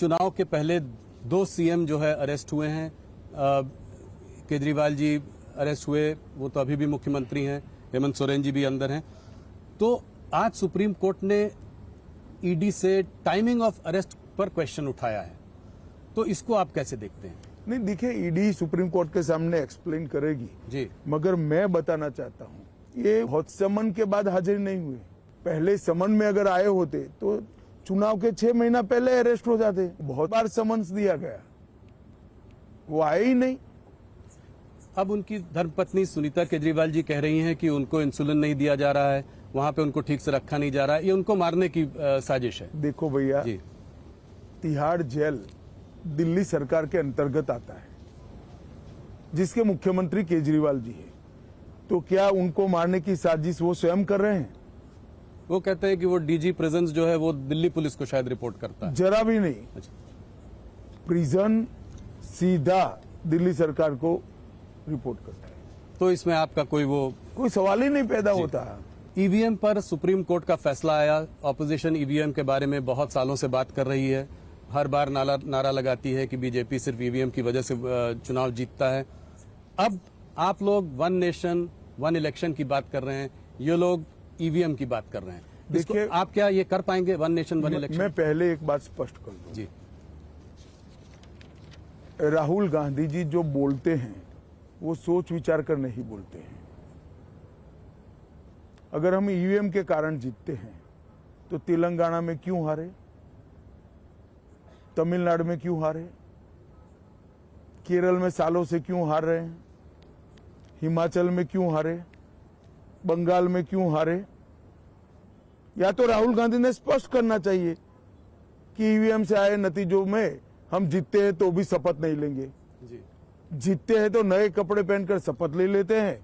चुनाव के पहले 2 सीएम जो है अरेस्ट हुए हैं। केजरीवाल जी अरेस्ट हुए, वो तो अभी भी मुख्यमंत्री हैं। हेमंत सोरेन जी भी अंदर हैं। तो आज सुप्रीम कोर्ट ने ईडी से टाइमिंग ऑफ अरेस्ट पर क्वेश्चन उठाया है, तो इसको आप कैसे देखते हैं? नहीं, देखिए, ईडी सुप्रीम कोर्ट के सामने एक्सप्लेन करेगी जी, मगर मैं बताना चाहता हूँ, ये बहुत समन के बाद हाजिर नहीं हुए। पहले समन में अगर आए होते तो चुनाव के 6 महीना पहले अरेस्ट हो जाते। बहुत बार समन्स दिया गया, वो आए ही नहीं। अब उनकी धर्मपत्नी सुनीता केजरीवाल जी कह रही हैं कि उनको इंसुलिन नहीं दिया जा रहा है, वहां पे उनको ठीक से रखा नहीं जा रहा है, ये उनको मारने की साजिश है। देखो भैया, तिहाड़ जेल दिल्ली सरकार के अंतर्गत आता है, जिसके मुख्यमंत्री केजरीवाल जी है। तो क्या उनको मारने की साजिश वो स्वयं कर रहे हैं? वो कहते हैं कि वो डीजी प्रिजन्स जो है वो दिल्ली पुलिस को शायद रिपोर्ट करता है। जरा भी नहीं। अच्छा। प्रिजन सीधा दिल्ली सरकार को रिपोर्ट करता है, तो इसमें आपका कोई सवाल ही नहीं पैदा होता। ईवीएम पर सुप्रीम कोर्ट का फैसला आया। ऑपोजिशन ईवीएम के बारे में बहुत सालों से बात कर रही है, हर बार नारा लगाती है कि बीजेपी सिर्फ ईवीएम की वजह से चुनाव जीतता है। अब आप लोग 1 नेशन 1 इलेक्शन की बात कर रहे हैं, ये लोग ईवीएम की बात कर रहे हैं। देखिए, आप क्या ये कर पाएंगे 1 नेशन 1 इलेक्शन? मैं पहले एक बात स्पष्ट कर दूं जी। राहुल गांधी जी जो बोलते हैं वो सोच विचार कर नहीं बोलते हैं। अगर हम ईवीएम के कारण जीतते हैं तो तेलंगाना में क्यों हारे, तमिलनाडु में क्यों हारे, केरल में सालों से क्यों हार रहे हैं, हिमाचल में क्यों हारे, बंगाल में क्यों हारे? या तो राहुल गांधी ने स्पष्ट करना चाहिए कि ईवीएम से आए नतीजों में हम जीतते हैं तो भी शपथ नहीं लेंगे। जी। जीतते हैं तो नए कपड़े पहनकर शपथ ले लेते हैं,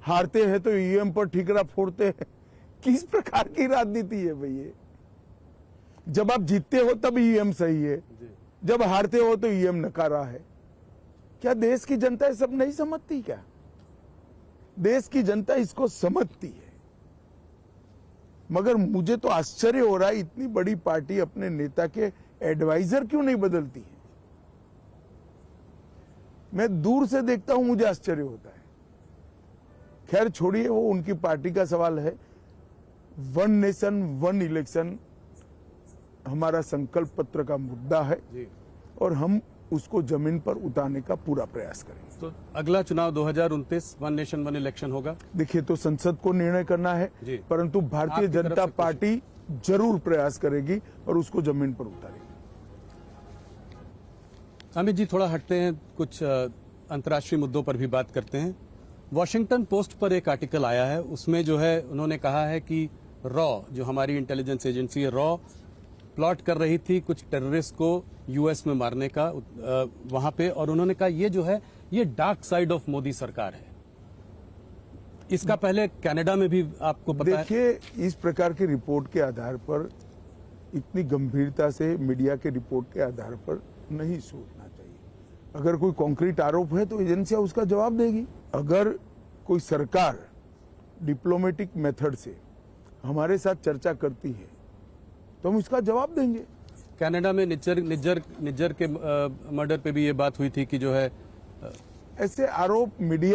हारते हैं तो ईवीएम पर ठीकरा फोड़ते हैं। किस प्रकार की राजनीति है भैया? जब आप जीतते हो तब ईवीएम सही है, जब हारते हो तो ईवीएम नकारा है। क्या देश की जनता ये सब नहीं समझती? क्या देश की जनता इसको समझती है? मगर मुझे तो आश्चर्य हो रहा है, इतनी बड़ी पार्टी अपने नेता के एडवाइजर क्यों नहीं बदलती है? मैं दूर से देखता हूं, मुझे आश्चर्य होता है। खैर छोड़िए, वो उनकी पार्टी का सवाल है। 1 नेशन 1 इलेक्शन हमारा संकल्प पत्र का मुद्दा है और हम उसको जमीन पर उतारने का पूरा प्रयास करेंगे। तो अगला चुनाव 2029 1 नेशन 1 इलेक्शन होगा। देखिए, तो संसद को निर्णय करना है, परंतु भारतीय जनता पार्टी जरूर प्रयास करेगी और उसको जमीन पर उतारेगी। अमित जी, थोड़ा हटते हैं, कुछ अंतर्राष्ट्रीय मुद्दों पर भी बात करते हैं। वॉशिंगटन पोस्ट पर एक आर्टिकल आया है, उसमें जो है उन्होंने कहा है कि रॉ, जो हमारी इंटेलिजेंस एजेंसी है, रॉ प्लॉट कर रही थी कुछ टेररिस्ट को यूएस में मारने का वहां पे, और उन्होंने कहा ये जो है ये डार्क साइड ऑफ मोदी सरकार है। इसका पहले कनाडा में भी आपको पता है? देखिए, इस प्रकार की रिपोर्ट के आधार पर, इतनी गंभीरता से मीडिया के रिपोर्ट के आधार पर नहीं सोचना चाहिए। अगर कोई कॉन्क्रीट आरोप है तो एजेंसियां उसका जवाब देगी। अगर कोई सरकार डिप्लोमेटिक मेथड से हमारे साथ चर्चा करती है तो हम इसका जवाब देंगे। कनाडा में निज्जर के मर्डर पे भी ये बात हुई थी कि जो है ऐसे आरोप मीडिया